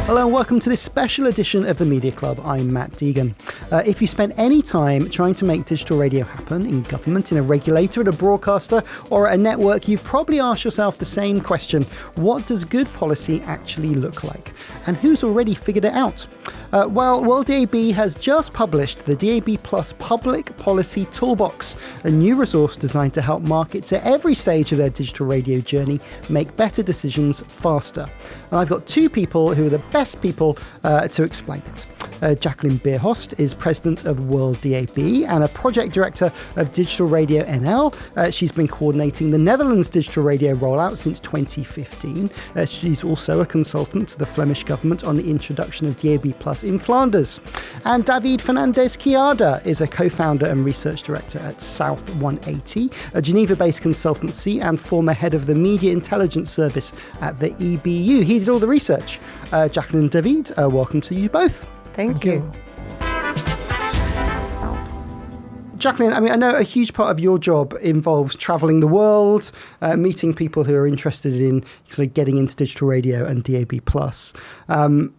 Hello and welcome to this special edition of the Media Club. I'm Matt Deegan. If you spent any time trying to make digital radio happen in government, in a regulator, at a broadcaster or at a network, you've probably asked yourself the same question. What does good policy actually look like? And who's already figured it out? Well, WorldDAB has just published the DAB Public Policy Toolbox, a new resource designed to help markets at every stage of their digital radio journey make better decisions faster. And I've got two people who are the best people to explain it. Jacqueline Bierhorst is president of WorldDAB and a project director of Digital Radio NL. She's been coordinating the Netherlands digital radio rollout since 2015. She's also a consultant to the Flemish government on the introduction of DAB Plus in Flanders. And David Fernández Quijada is a co-founder and research director at South 180, a Geneva-based consultancy and former head of the Media Intelligence Service at the EBU. He did all the research. Jacqueline and David, welcome to you both. Thank you. Jacqueline, I know a huge part of your job involves travelling the world, meeting people who are interested in sort of getting into digital radio and DAB+.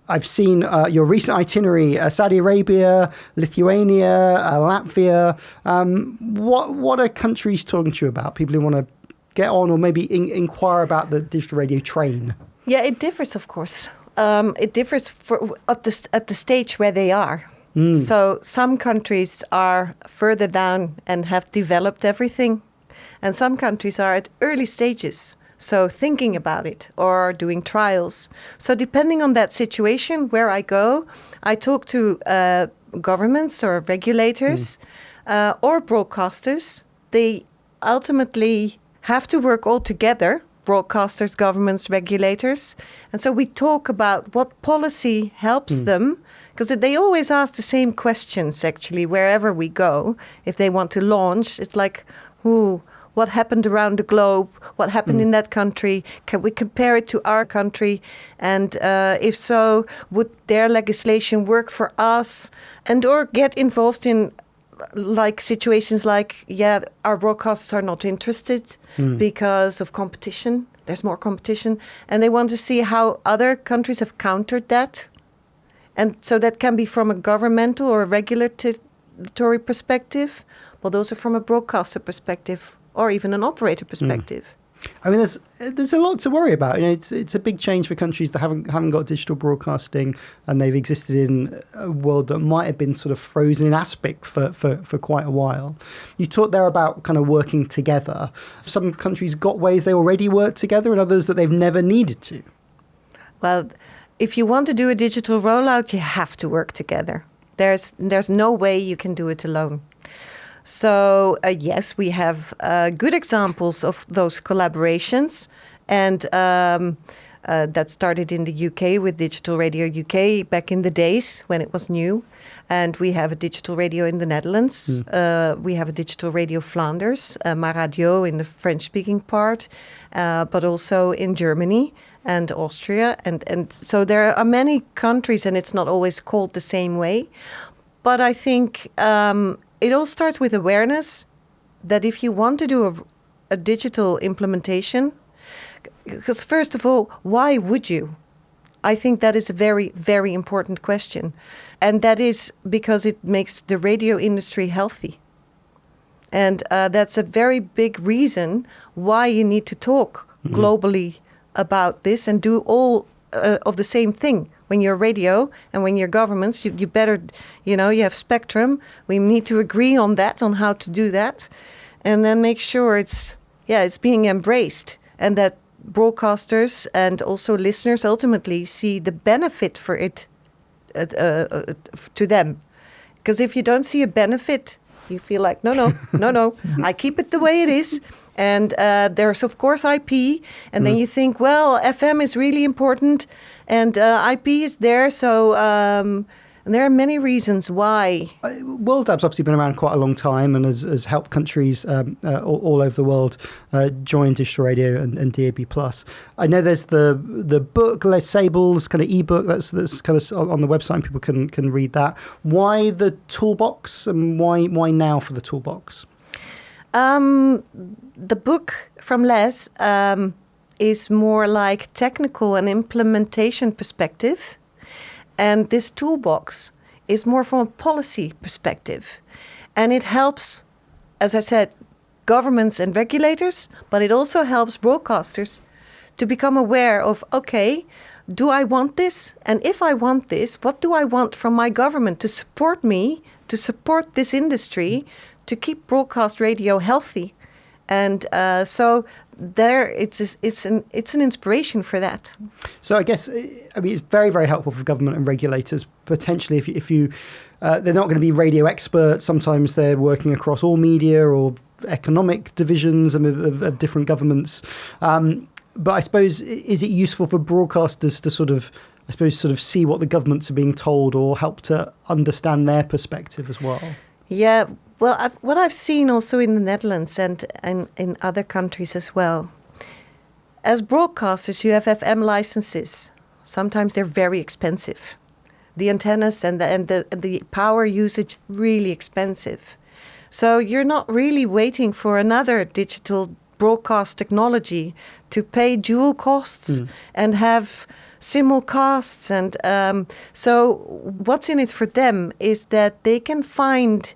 I've seen your recent itinerary, Saudi Arabia, Lithuania, Latvia. What are countries talking to you about? People who want to get on or maybe inquire about the digital radio train? Yeah, it differs, of course. It differs at the stage where they are. So some countries are further down and have developed everything. And some countries are at early stages, so thinking about it or doing trials. So depending on that situation, where I go, I talk to governments or regulators or broadcasters. They ultimately have to work all together. Broadcasters, governments, regulators. And so we talk about what policy helps them, because they always ask the same questions, actually, wherever we go. If they want to launch, it's like, what happened around the globe? What happened in that country? Can we compare it to our country? And if so, would their legislation work for us? And or get involved in like situations like, our broadcasters are not interested because of competition. There's more competition. And they want to see how other countries have countered that. And so that can be from a governmental or a regulatory perspective. Well, those are from a broadcaster perspective or even an operator perspective. I mean, there's a lot to worry about. It's a big change for countries that haven't got digital broadcasting, and they've existed in a world that might have been sort of frozen in aspic for quite a while. You talked there about kind of working together. Some countries got ways they already work together, and others that they've never needed to. Well, if you want to do a digital rollout, you have to work together. There's no way you can do it alone. So, yes, we have good examples of those collaborations. And that started in the UK with Digital Radio UK back in the days when it was new. And we have a digital radio in the Netherlands. We have a digital radio Flanders, Ma Radio in the French-speaking part, but also in Germany and Austria. And so there are many countries, and it's not always called the same way. But I think it all starts with awareness that if you want to do a digital implementation, because first of all, why would you? I think that is a very, very important question. And that is because it makes the radio industry healthy. And that's a very big reason why you need to talk globally about this and do all of the same thing. When you're radio and when you're governments, you better, you have spectrum. We need to agree on that, on how to do that. And then make sure it's being embraced and that broadcasters and also listeners ultimately see the benefit for it to them. Because if you don't see a benefit, you feel like, no, I keep it the way it is. And there's, of course, IP. And then you think, well, FM is really important and IP is there. So and there are many reasons why. WorldDAB's obviously been around quite a long time and has helped countries all over the world join digital radio and DAB+. I know there's the book, Les Sables, kind of ebook that's kind of on the website and people can read that. Why the toolbox and why now for the toolbox? The book from Les is more like technical and implementation perspective. And this toolbox is more from a policy perspective. And it helps, as I said, governments and regulators, but it also helps broadcasters to become aware of, okay, do I want this? And if I want this, what do I want from my government to support me, to support this industry, to keep broadcast radio healthy? And so there, it's an inspiration for that. So I guess, it's very, very helpful for government and regulators. Potentially, if you they're not going to be radio experts. Sometimes they're working across all media or economic divisions of different governments. But I suppose, is it useful for broadcasters to sort of see what the governments are being told, or help to understand their perspective as well? Yeah, well, what I've seen also in the Netherlands and in other countries as well, as broadcasters, you have FM licenses. Sometimes they're very expensive. The antennas and the power usage, really expensive. So you're not really waiting for another digital broadcast technology to pay dual costs and have simulcasts. And so what's in it for them is that they can find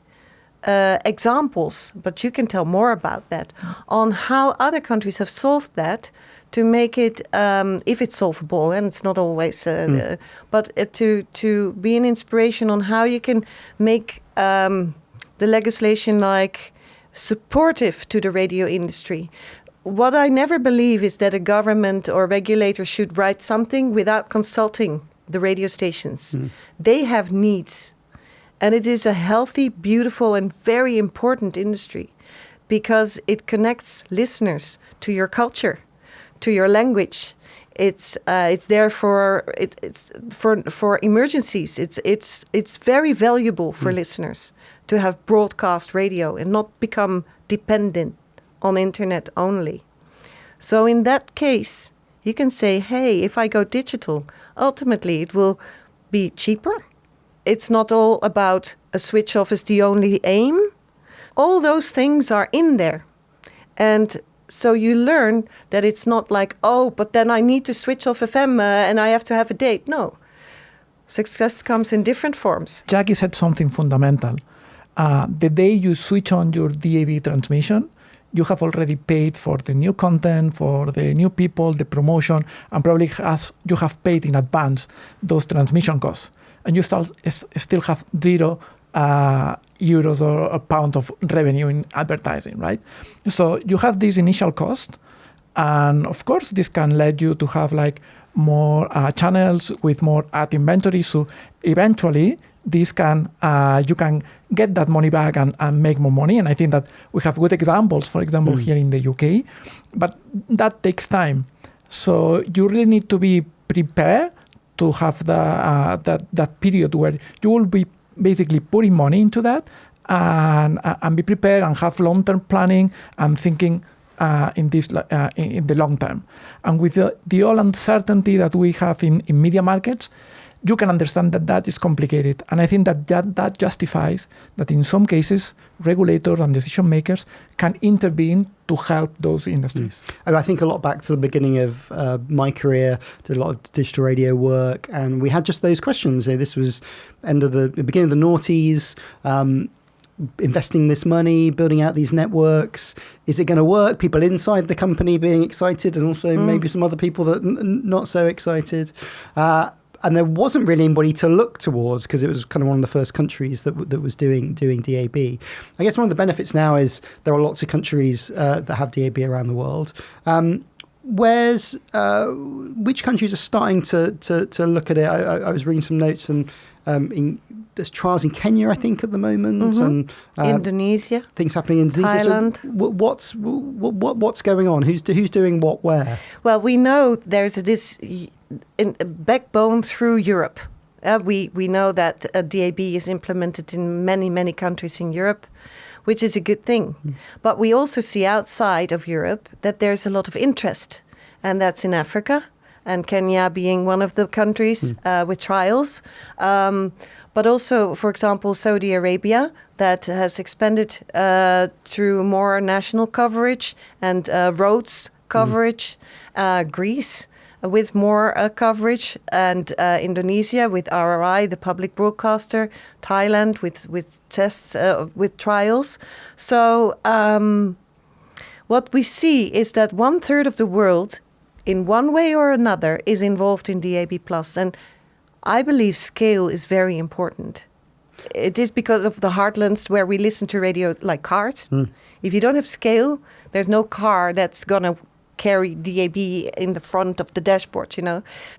examples, but you can tell more about that, on how other countries have solved that to make it, if it's solvable, and it's not always, but to be an inspiration on how you can make the legislation supportive to the radio industry. What I never believe is that a government or regulator should write something without consulting the radio stations. They have needs. And it is a healthy, beautiful, and very important industry because it connects listeners to your culture, to your language. It's there for emergencies. It's very valuable for listeners to have broadcast radio and not become dependent on internet only. So in that case, you can say, hey, if I go digital, ultimately it will be cheaper. It's not all about a switch off is the only aim. All those things are in there. And so you learn that it's not like, oh, but then I need to switch off FM and I have to have a date. No. Success comes in different forms. Jackie said something fundamental. The day you switch on your DAB transmission, you have already paid for the new content, for the new people, the promotion, and probably you have paid in advance those transmission costs. And you still have zero euros or pounds of revenue in advertising, right? So you have this initial cost, and of course this can lead you to have more channels with more ad inventory. So eventually this can you can get that money back and make more money. And I think that we have good examples, for example, here in the UK, but that takes time. So you really need to be prepared to have that period where you will be basically putting money into that and be prepared and have long-term planning and thinking in the long term. And with the all uncertainty that we have in media markets, you can understand that is complicated. And I think that justifies that in some cases, regulators and decision makers can intervene to help those industries. I think a lot back to the beginning of my career, did a lot of digital radio work, and we had just those questions. This was the beginning of the noughties, investing this money, building out these networks. Is it going to work? People inside the company being excited, and also maybe some other people that not so excited. And there wasn't really anybody to look towards because it was kind of one of the first countries that was doing DAB. I guess one of the benefits now is there are lots of countries that have DAB around the world. Which countries are starting to look at it? I was reading some notes, and there's trials in Kenya, I think, at the moment, and Indonesia, things happening in Indonesia. Thailand. So what's going on? Who's doing what where? Well, we know there's this backbone through Europe. We know that DAB is implemented in many countries in Europe, which is a good thing. But we also see outside of Europe that there's a lot of interest, and that's in Africa, and Kenya being one of the countries with trials. But also, for example, Saudi Arabia, that has expanded through more national coverage and roads coverage. Greece, with more coverage, and Indonesia with RRI, the public broadcaster, Thailand with tests, with trials. So what we see is that 1/3 of the world, in one way or another, is involved in DAB+. And I believe scale is very important. It is because of the heartlands where we listen to radio like cars. If you don't have scale, there's no car that's going to carry DAB in the front of the dashboard,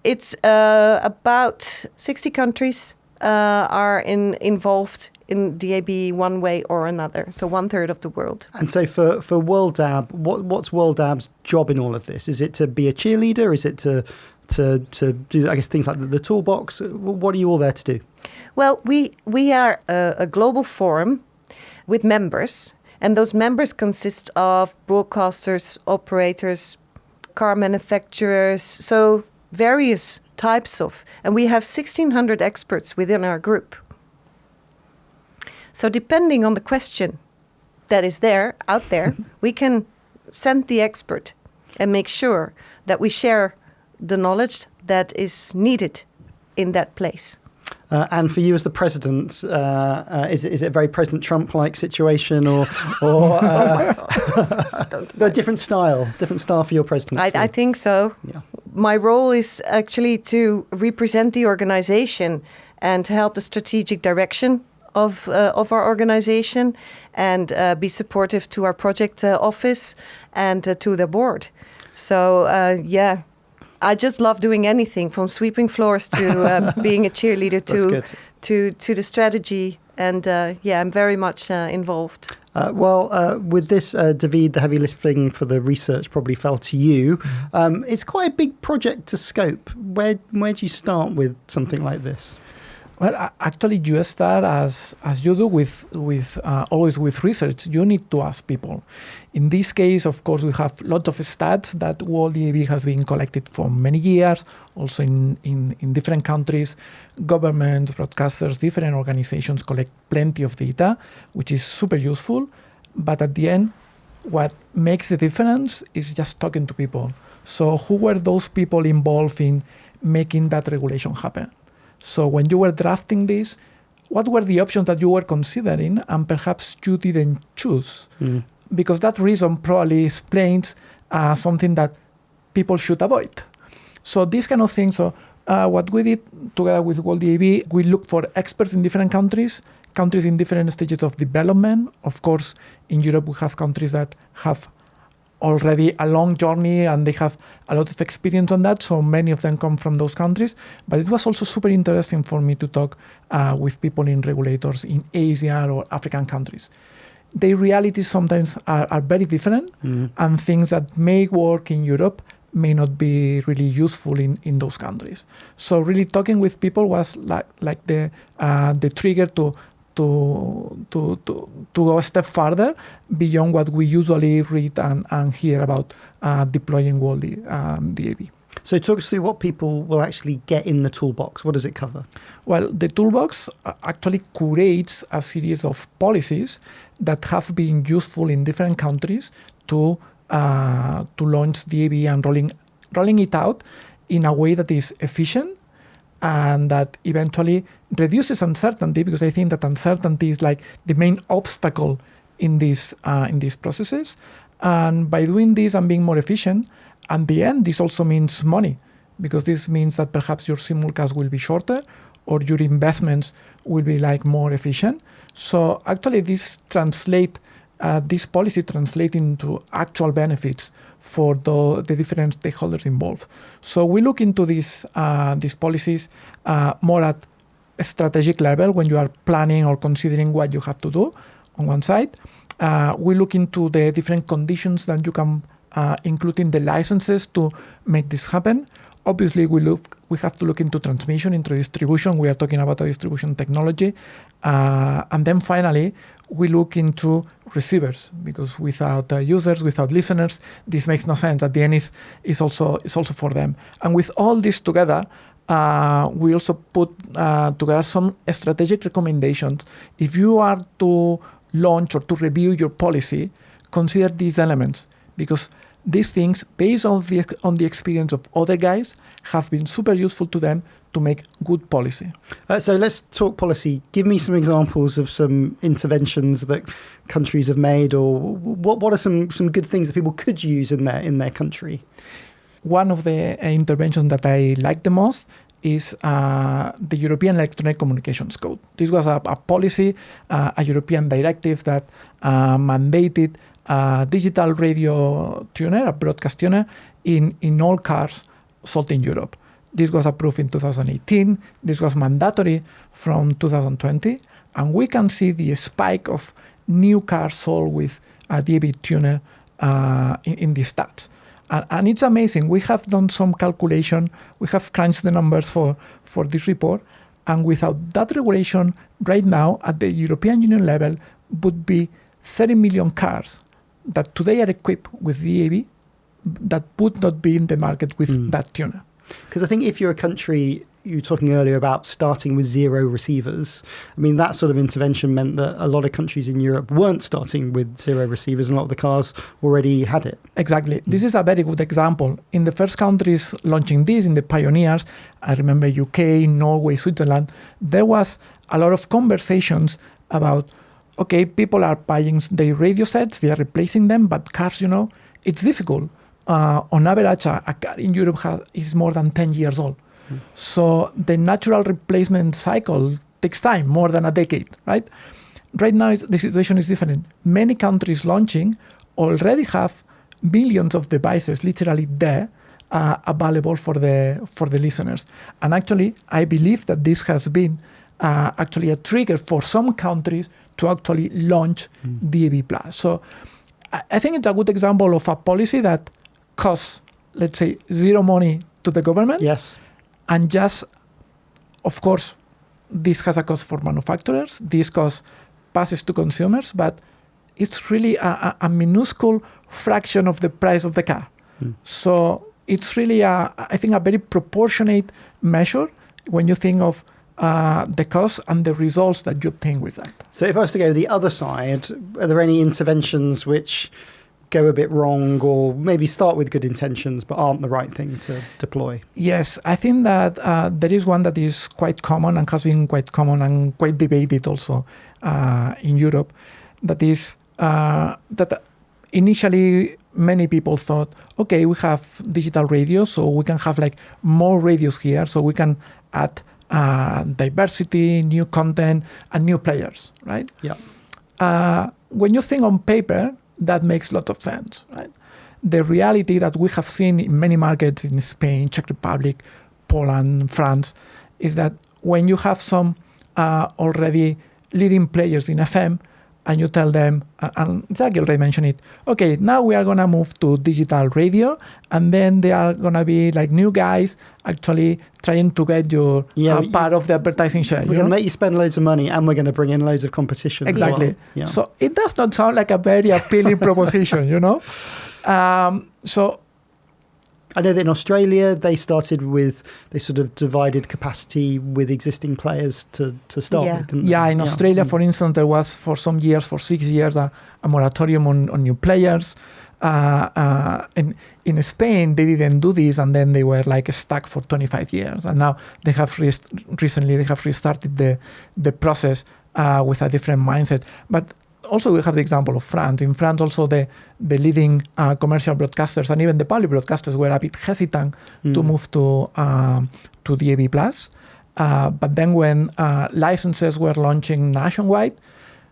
It's about 60 countries are involved in DAB one way or another, so 1/3 of the world. And so for WorldDAB, what's WorldDAB's job in all of this? Is it to be a cheerleader? Is it to do, I guess, things like the toolbox? What are you all there to do? Well, we are a global forum with members, and those members consist of broadcasters, operators, car manufacturers, so various types of, and we have 1,600 experts within our group. So depending on the question that is out there, we can send the expert and make sure that we share the knowledge that is needed in that place. And for you as the president, is it a very President Trump-like situation, or a different style for your presidency? I think so. Yeah. My role is actually to represent the organization and help the strategic direction of our organization, and be supportive to our project office and to the board. So I just love doing anything from sweeping floors to being a cheerleader to the strategy. And I'm very much involved. With this, David, the heavy lifting for the research probably fell to you. It's quite a big project to scope. Where do you start with something like this? Well, actually, you start as you do with always with research. You need to ask people. In this case, of course, we have lots of stats that WorldDAB has been collected for many years, also in different countries. Governments, broadcasters, different organizations collect plenty of data, which is super useful. But at the end, what makes the difference is just talking to people. So who were those people involved in making that regulation happen? So when you were drafting this, what were the options that you were considering and perhaps you didn't choose? Because that reason probably explains something that people should avoid. So these kind of things, what we did together with WorldDAB, we looked for experts in different countries in different stages of development. Of course, in Europe, we have countries that have already a long journey and they have a lot of experience on that, so many of them come from those countries. But it was also super interesting for me to talk with people in regulators in Asia or African countries. Their realities sometimes are very different, and things that may work in Europe may not be really useful in those countries. So really talking with people was like the trigger to go a step further beyond what we usually read and hear about deploying WorldDAB. So talk us through what people will actually get in the toolbox. What does it cover? Well, the toolbox actually curates a series of policies that have been useful in different countries to launch DAB and rolling it out in a way that is efficient and that eventually reduces uncertainty, because I think that uncertainty is like the main obstacle in these processes. And by doing this and being more efficient, at the end, this also means money, because this means that perhaps your simulcast will be shorter or your investments will be like more efficient. So actually this policy translate into actual benefits for the different stakeholders involved. So we look into these policies more at a strategic level when you are planning or considering what you have to do on one side. We look into the different conditions that you can include in the licenses to make this happen. Obviously, we have to look into transmission, into distribution. We are talking about a distribution technology. And then finally, we look into receivers, because without users, without listeners, this makes no sense. At the end, is also for them. And with all this together, we also put together some strategic recommendations. If you are to launch or to review your policy, consider these elements, because these things, based on the experience of other guys, have been super useful to them to make good policy. So let's talk policy. Give me some examples of some interventions that countries have made, or what are some good things that people could use in their country? One of the interventions that I like the most is the European Electronic Communications Code. This was a policy, a European directive that mandated a digital radio tuner, a broadcast tuner, in all cars sold in Europe. This was approved in 2018. This was mandatory from 2020. And we can see the spike of new cars sold with a DAB tuner in the stats. And it's amazing. We have done some calculation. We have crunched the numbers for this report. And without that regulation, right now, at the European Union level, would be 30 million cars that today are equipped with DAB that would not be in the market with that tuner. Because I think if you're a country, you were talking earlier about starting with 0 receivers. I mean, that sort of intervention meant that a lot of countries in Europe weren't starting with 0 receivers, and a lot of the cars already had it. Exactly. This is a very good example. In the first countries launching this, in the pioneers, I remember UK, Norway, Switzerland, there was a lot of conversations about, okay, people are buying their radio sets, they are replacing them, but cars, it's difficult. On average, a car in Europe is more than 10 years old. So the natural replacement cycle takes time, more than a decade, right? Right now, the situation is different. Many countries launching already have millions of devices literally there available for the listeners. And actually, I believe that this has been actually a trigger for some countries to actually launch DAB+. So I think it's a good example of a policy that costs, let's say, 0 money to the government. Yes. And just, of course, this has a cost for manufacturers. This cost passes to consumers, but it's really a minuscule fraction of the price of the car. So it's really, I think, a very proportionate measure when you think of the cost and the results that you obtain with that. So if I was to go the other side, are there any interventions which go a bit wrong, or maybe start with good intentions but aren't the right thing to deploy? Yes, I think that there is one that is quite common and has been quite common and quite debated also in Europe. That is that initially many people thought, okay, we have digital radio, so we can have like more radios here, so we can add diversity, new content, and new players, right? Yeah. When you think on paper, that makes a lot of sense, right? The reality that we have seen in many markets in Spain, Czech Republic, Poland, France, is that when you have some already leading players in FM, and you tell them, and Jackie already mentioned it, okay, now we are going to move to digital radio, and then there are going to be like new guys actually trying to get your part of the advertising share. We're going to make you spend loads of money, and we're going to bring in loads of competition. Exactly. Well. Yeah. So it does not sound like a very appealing proposition, So I know that in Australia, they sort of divided capacity with existing players to start with, didn't they? Yeah, in Australia, for instance, there was for 6 years, a moratorium on new players. In Spain, they didn't do this, and then they were like stuck for 25 years. And now they have recently restarted the process with a different mindset. But also, we have the example of France. In France, also the leading commercial broadcasters and even the public broadcasters were a bit hesitant to move to DAB+. But then when licenses were launching nationwide,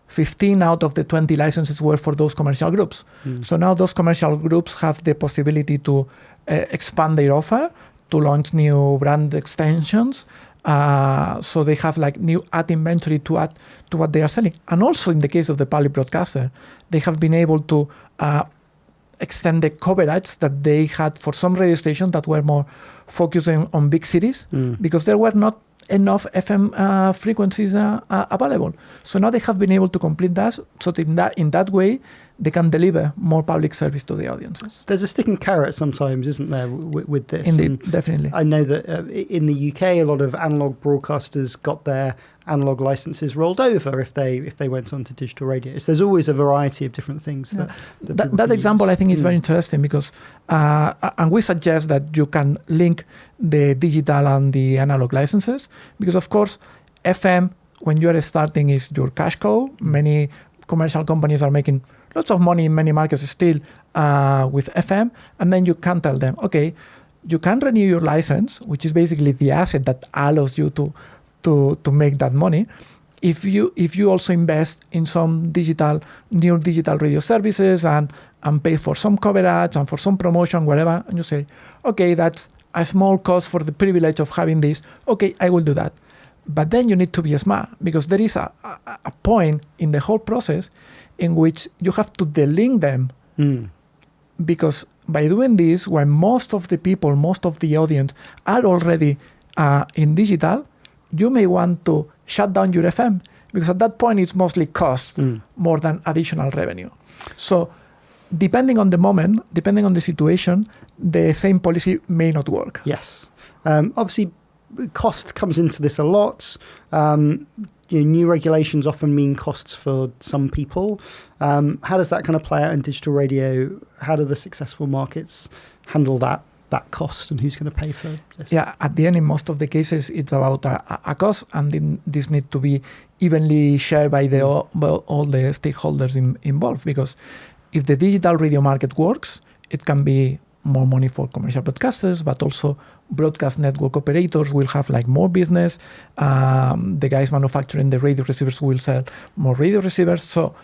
15 out of the 20 licenses were for those commercial groups. So now those commercial groups have the possibility to expand their offer, to launch new brand extensions. So they have like new ad inventory to add to what they are selling. And also in the case of the public broadcaster, they have been able to extend the coverage that they had for some radio stations that were more focusing on big cities because there were not enough FM frequencies available. So now they have been able to complete that. So in that way, they can deliver more public service to the audiences. There's a stick and carrot sometimes, isn't there, with this? Indeed, definitely. I know that in the UK, a lot of analog broadcasters got their analog licenses rolled over if they went on to digital radio. So there's always a variety of different things. That example, I think, is very interesting because, and we suggest that you can link the digital and the analog licenses because, of course, FM, when you are starting, is your cash cow. Many commercial companies are making lots of money in many markets still with FM, and then you can tell them, okay, you can renew your license, which is basically the asset that allows you to make that money. If you also invest in some new digital radio services and pay for some coverage and for some promotion, whatever, and you say, okay, that's a small cost for the privilege of having this. Okay, I will do that. But then you need to be smart because there is a point in the whole process in which you have to delink them. Because by doing this, when most of the people, most of the audience are already in digital, you may want to shut down your FM because at that point it's mostly cost more than additional revenue. So depending on the moment, depending on the situation, the same policy may not work. Yes. Obviously, cost comes into this a lot. New regulations often mean costs for some people. How does that kind of play out in digital radio? How do the successful markets handle that cost, and who's going to pay for this? Yeah, at the end, in most of the cases, it's about a cost, and then this needs to be evenly shared by all the stakeholders involved. Because if the digital radio market works, it can be more money for commercial broadcasters, but also broadcast network operators will have more business. The guys manufacturing the radio receivers will sell more radio receivers. So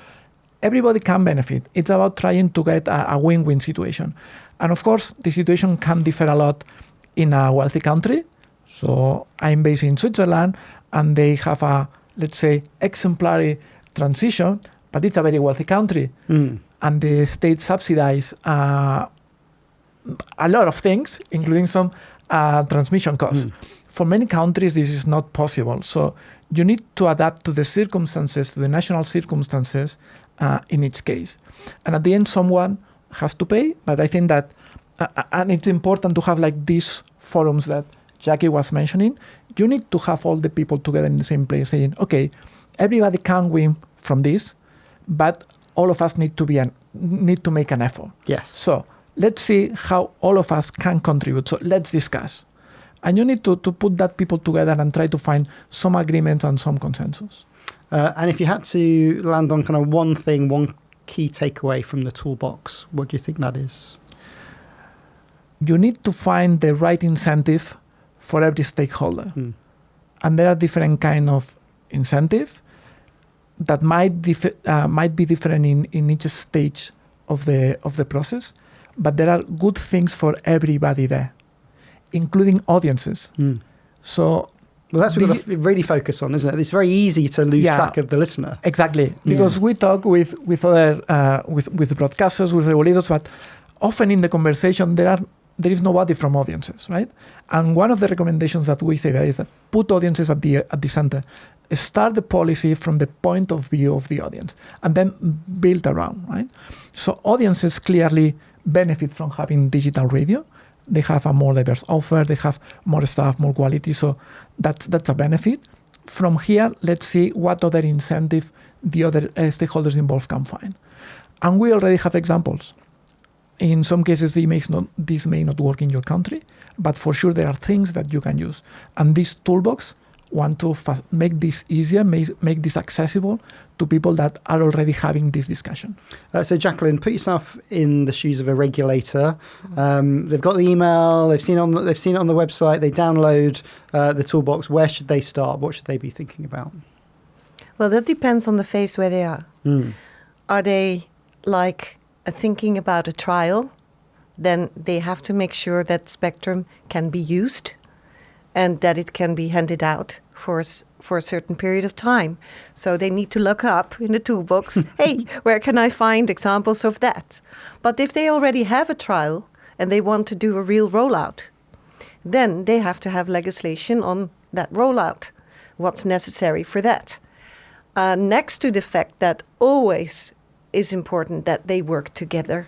everybody can benefit. It's about trying to get a win-win situation. And of course, the situation can differ a lot in a wealthy country. So I'm based in Switzerland, and they have a, let's say, exemplary transition, but it's a very wealthy country. And the state subsidize a lot of things, including some transmission costs. For many countries, this is not possible. So you need to adapt to the circumstances, to the national circumstances in each case. And at the end, someone has to pay. But I think that, and it's important to have these forums that Jackie was mentioning. You need to have all the people together in the same place saying, okay, everybody can win from this, but all of us need to make an effort. Yes. So let's see how all of us can contribute. So let's discuss. And you need to put that people together and try to find some agreements and some consensus. And if you had to land on kind of one key takeaway from the toolbox, what do you think that is? You need to find the right incentive for every stakeholder. And there are different kind of incentive that might be different in each stage of the process. But there are good things for everybody there, including audiences. So, well, that's what we really focus on, isn't it? It's very easy to lose track of the listener. Exactly, because we talk with other with broadcasters, with regulators, but often in the conversation there is nobody from audiences, right? And one of the recommendations that we say there is that put audiences at the center. Start the policy from the point of view of the audience, and then build around, right? So audiences clearly benefit from having digital radio. They have a more diverse offer, they have more staff, more quality, so that's a benefit. From here, let's see what other incentive the other stakeholders involved can find. And we already have examples. In some cases, this may not work in your country, but for sure there are things that you can use. And this toolbox want to make this easier, make this accessible to people that are already having this discussion. So Jacqueline, put yourself in the shoes of a regulator. They've got the email, they've seen it on the website, they download the toolbox. Where should they start? What should they be thinking about? Well, that depends on the phase where they are. Are they thinking about a trial? Then they have to make sure that spectrum can be used and that it can be handed out for a certain period of time. So they need to look up in the toolbox, hey, where can I find examples of that? But if they already have a trial and they want to do a real rollout, then they have to have legislation on that rollout, what's necessary for that. Next to the fact that always is important that they work together,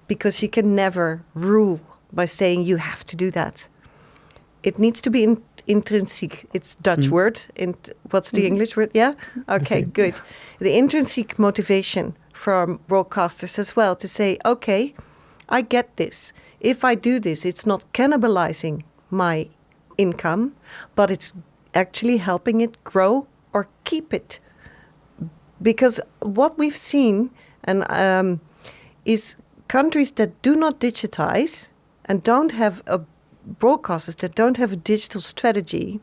because you can never rule by saying you have to do that. It needs to be intrinsic. It's Dutch word. What's the English word? Yeah? Okay, good. The intrinsic motivation from broadcasters as well to say, okay, I get this. If I do this, it's not cannibalizing my income, but it's actually helping it grow or keep it. Because what we've seen is countries that do not digitize and don't have broadcasters that don't have a digital strategy,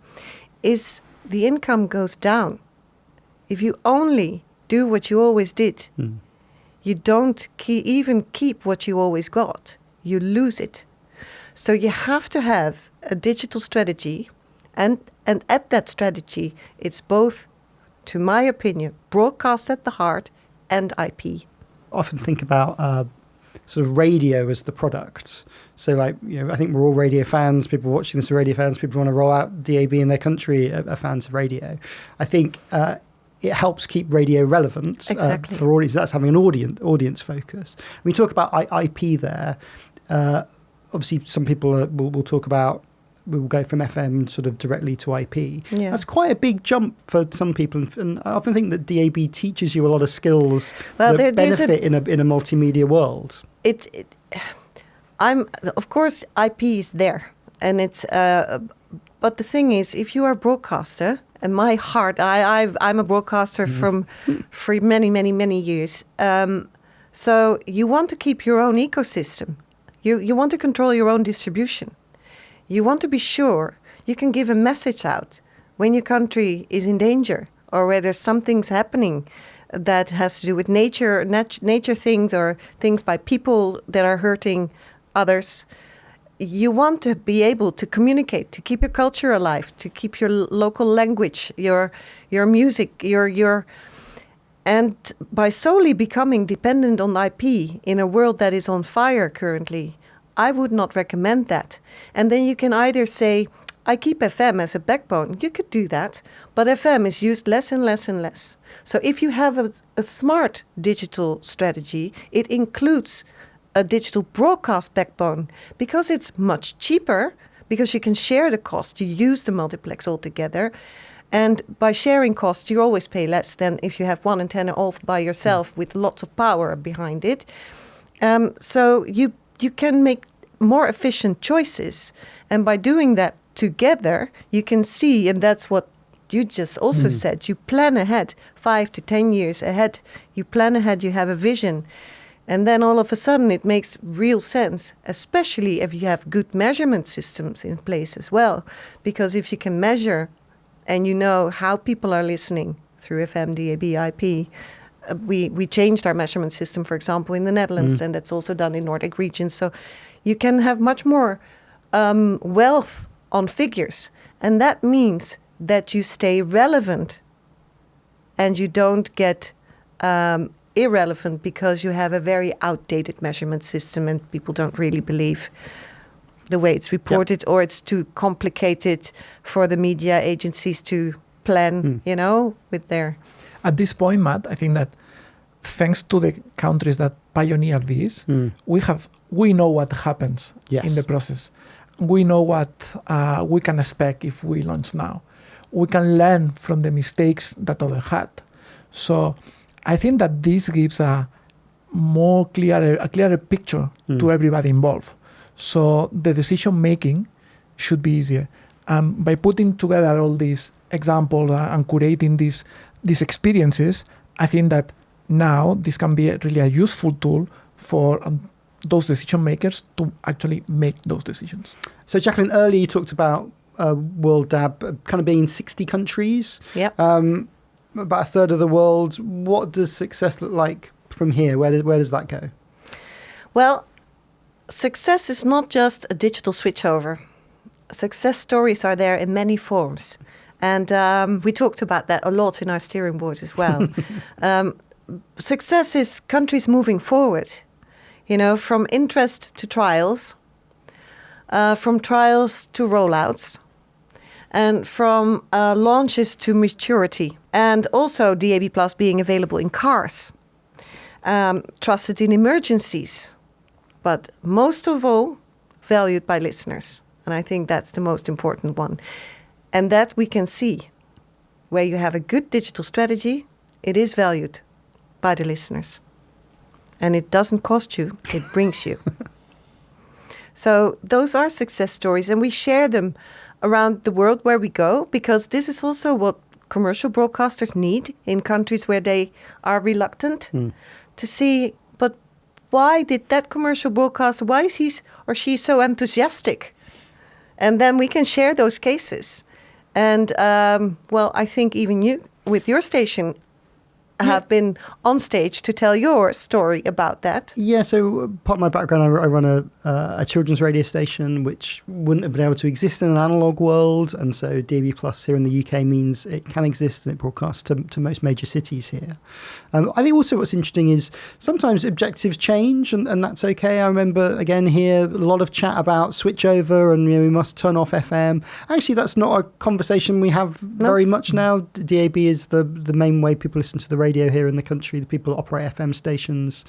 is the income goes down. If you only do what you always did, you don't even keep what you always got. You lose it. So you have to have a digital strategy, and at that strategy, it's both, to my opinion, broadcast at the heart and IP. Often think about sort of radio as the product. So, like, I think we're all radio fans. People watching this are radio fans. People who want to roll out DAB in their country are fans of radio. I think it helps keep radio relevant for audience. That's having an audience focus. We talk about IP there. Obviously, some people will talk about, we'll go from FM sort of directly to IP. Yeah. That's quite a big jump for some people, and I often think that DAB teaches you a lot of skills that benefit in a multimedia world. Of course, IP is there, and it's. But the thing is, if you are a broadcaster, and my heart, I'm a broadcaster for many years. So you want to keep your own ecosystem. You want to control your own distribution. You want to be sure you can give a message out when your country is in danger, or where there's something's happening that has to do with nature things, or things by people that are hurting others. You want to be able to communicate, to keep your culture alive, to keep your local language, your music, and by solely becoming dependent on IP in a world that is on fire currently, I would not recommend that. And then you can either say, I keep FM as a backbone. You could do that, but FM is used less and less and less. So if you have a smart digital strategy, it includes a digital broadcast backbone, because it's much cheaper, because you can share the cost. You use the multiplex altogether. And by sharing costs, you always pay less than if you have one antenna off by yourself with lots of power behind it. So you can make more efficient choices. And by doing that together, you can see, and that's what you just also said, you plan ahead, 5 to 10 years ahead. You plan ahead, you have a vision. And then all of a sudden it makes real sense, especially if you have good measurement systems in place as well. Because if you can measure and you know how people are listening through FM, DAB, IP, we changed our measurement system, for example, in the Netherlands, and that's also done in Nordic regions. So you can have much more wealth on figures. And that means that you stay relevant and you don't get irrelevant because you have a very outdated measurement system and people don't really believe the way it's reported, or it's too complicated for the media agencies to plan, with their... At this point, Matt, I think that thanks to the countries that pioneer this, we know what happens in the process. We know what we can expect if we launch now. We can learn from the mistakes that others had. So I think that this gives a clearer picture to everybody involved. So the decision making should be easier. And by putting together all these examples and curating these experiences, I think that now this can be really a useful tool for those decision makers to actually make those decisions. So Jacqueline, earlier you talked about WorldDAB kind of being in 60 countries. Yep. About a third of the world. What does success look like from here? Where does that go? Well, success is not just a digital switchover. Success stories are there in many forms. And we talked about that a lot in our steering board as well. Success is countries moving forward, from interest to trials, from trials to rollouts, and from launches to maturity. And also DAB Plus being available in cars. trusted in emergencies, but most of all, valued by listeners. And I think that's the most important one. And that we can see where you have a good digital strategy, it is valued by the listeners. And it doesn't cost you, it brings you. So those are success stories, and we share them around the world where we go, because this is also what commercial broadcasters need in countries where they are reluctant to see, but why did that commercial broadcaster, why is he or she so enthusiastic? And then we can share those cases. And, well, I think even you, with your station, have been on stage to tell your story about that. Yeah, so part of my background, I run a children's radio station which wouldn't have been able to exist in an analogue world, and so DAB Plus here in the UK means it can exist and it broadcasts to most major cities here. I think also what's interesting is sometimes objectives change, and that's okay. I remember, again, here a lot of chat about switchover and we must turn off FM. Actually, that's not a conversation we have very much now. DAB is the main way people listen to the radio here in the country. The people that operate FM stations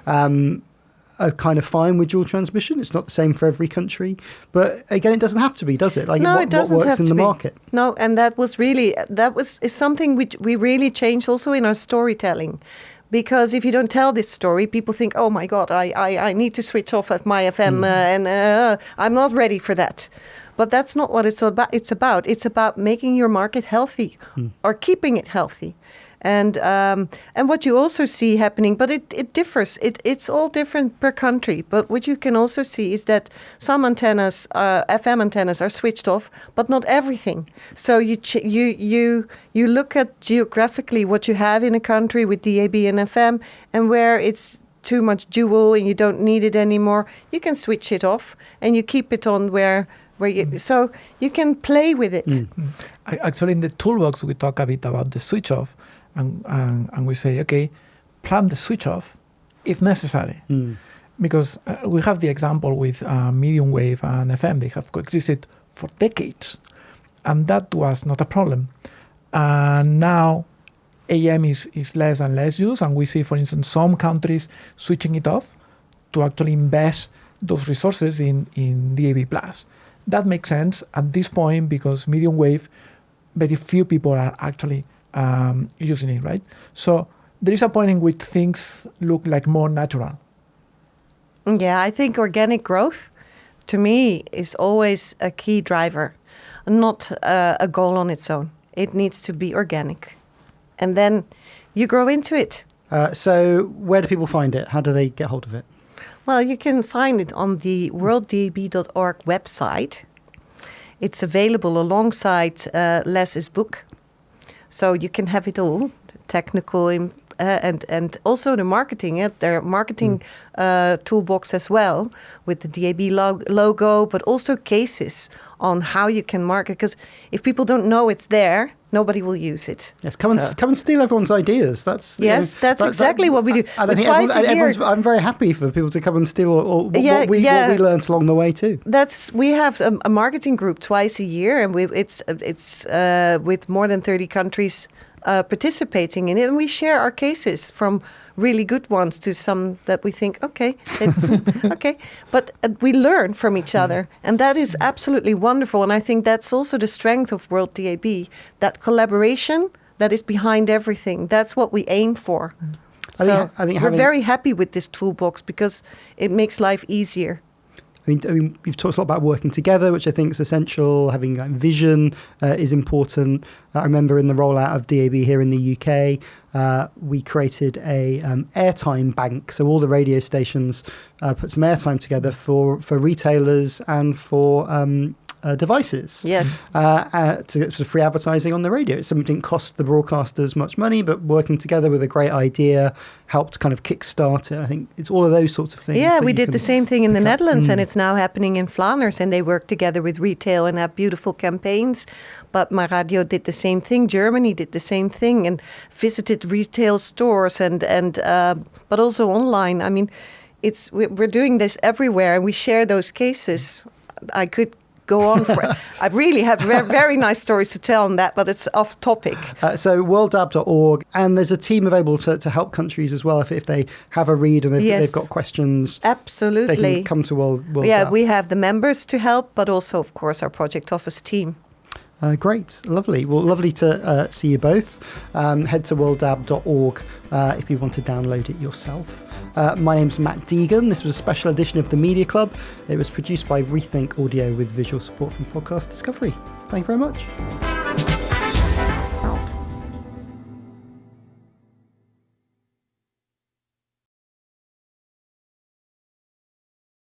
are kind of fine with dual transmission. It's not the same for every country, but again, it doesn't have to be, does it? Like, no, it doesn't what works have in to the be. market. No, and is something which we really changed also in our storytelling. Because if you don't tell this story, people think, oh my God, I need to switch off of my FM and I'm not ready for that. But that's not what it's about. It's about making your market healthy or keeping it healthy. And what you also see happening, but it differs. It's all different per country. But what you can also see is that some antennas, FM antennas, are switched off, but not everything. So you look at geographically what you have in a country with DAB and FM, and where it's too much dual and you don't need it anymore, you can switch it off and you keep it on where you, so you can play with it. Actually, in the toolbox, we talk a bit about the switch off. And we say, okay, plan the switch off if necessary. Because we have the example with medium wave and FM. They have coexisted for decades. And that was not a problem. And now AM is less and less used. And we see, for instance, some countries switching it off to actually invest those resources in DAB+. That makes sense at this point because medium wave, very few people are actually using it, right? So there is a point in which things look like more natural. Yeah, I think organic growth, to me, is always a key driver, not a goal on its own. It needs to be organic. And then you grow into it. So where do people find it? How do they get hold of it? Well, you can find it on the worlddab.org website. It's available alongside Les's book. So you can have it all, technical and also the marketing, their marketing toolbox as well, with the DAB logo, but also cases on how you can market. Because if people don't know it's there, nobody will use it. Yes, come and steal everyone's ideas. That's exactly what we do. Twice a year, I'm very happy for people to come and steal what we learned along the way too. We have a marketing group twice a year, and it's with more than 30 countries participating in it, and we share our cases from really good ones to some that we think, okay, but we learn from each other, and that is absolutely wonderful. And I think that's also the strength of WorldDAB, that collaboration that is behind everything. That's what we aim for. I think we're very happy with this toolbox because it makes life easier. I mean, you've talked a lot about working together, which I think is essential. Having vision is important. I remember in the rollout of DAB here in the UK, we created a airtime bank. So all the radio stations put some airtime together for retailers and for devices. Yes. To get sort of free advertising on the radio. It's something that didn't cost the broadcasters much money, but working together with a great idea helped kind of kickstart it. I think it's all of those sorts of things. Yeah, we did the same thing in the Netherlands, and it's now happening in Flanders, and they work together with retail and have beautiful campaigns. But my radio did the same thing. Germany did the same thing and visited retail stores and but also online. I mean, we're doing this everywhere, and we share those cases. I could go on for it. I really have very nice stories to tell on that, but it's off topic. So worlddab.org, and there's a team available to help countries as well if they have a read and they've got questions. Absolutely. They can come to WorldDAB. Yeah, we have the members to help, but also, of course, our project office team. Great, lovely. Well, lovely to see you both. Head to worlddab.org if you want to download it yourself. My name's Matt Deegan. This was a special edition of the Media Club. It was produced by Rethink Audio with visual support from Podcast Discovery. Thank you very much.